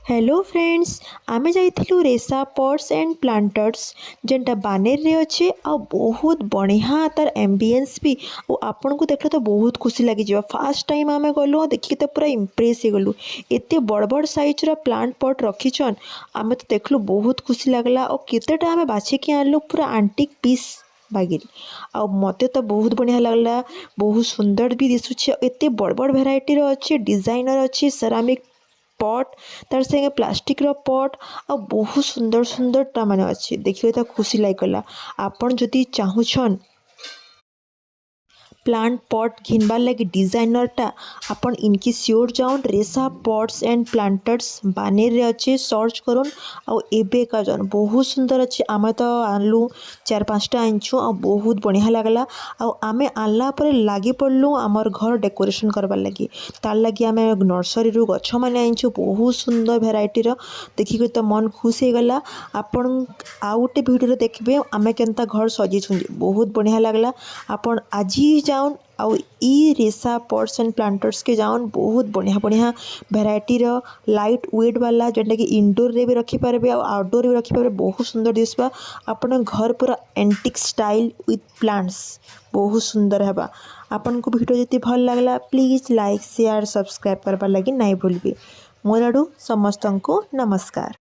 Hello friends, आमे जाइथिलु रेसा pots and planters जेनटा Baner रे अच्छे आ बहुत बढ़िया तार एम्बियंस भी और आपन को देखले तो बहुत खुशी लगी जावा। फास्ट टाइम आमे गलु देखि तो पूरा इम्प्रेस हो गलु। एते बड़ बड़ साइज रा प्लांट पॉट रखिछन आमे तो देखलु बहुत खुशी लागला और केतेटा आमे बाछि के आनलु पूरा एंटीक पीस बागिरी आ मते तो बहुत बढ़िया लगला। बहुत सुंदर भी दिसुचे। एते बड़ बड़ भेराइटी रो अच्छे डिजाइनर अच्छे सेरामिक पट तार संगे प्लास्टिक रो पट आ बहुत सुंदर सुंदर टा माने अच्छे देखिए तो खुशी लागला। आपण जदि चाहुछन प्लांट पट घिनबार लगी डिजाइनर टा अपन इनकी श्योर जाउन रेसा पॉट्स एंड प्लांटर्स बानेर रे अच्छे सर्च करुन आ एबे का जन बहुत सुंदर अच्छे। आमे तो आनलु 4-5टा आनछु आ बहुत बढ़िया लागला। आ आमे आनला पर लागी पड़लु आमर घर डेकोरेशन करबार लगी। तार लगी आमे नर्सरी रु गछ माने आनछु बहुत सुंदर भेराइटी रो देखि तो मन खुश हो गला। आपण आउ गोटे वीडियो देखबे आमे केनता घर सजेछु बहुत बढ़िया लागला। आपण आज ही जाउन आउ ई रेसा पॉट्स एंड प्लांटर्स के जाउन बहुत बढ़िया बढ़िया भेराइटी रो लाइट वेट वाला जेनटा कि इंडोर रे भी रखी पारबे और आउटडोर भी रखी पारबे बहुत सुंदर दिसबा। आपण घर पूरा एंटिक स्टाइल विथ प्लांट्स बहुत सुंदर हेबा। आपण को वीडियो जति भल लागला प्लीज लाइक शेयर सब्सक्राइब करबा लगी नहीं भूलबे। मोर आडू समस्त को नमस्कार।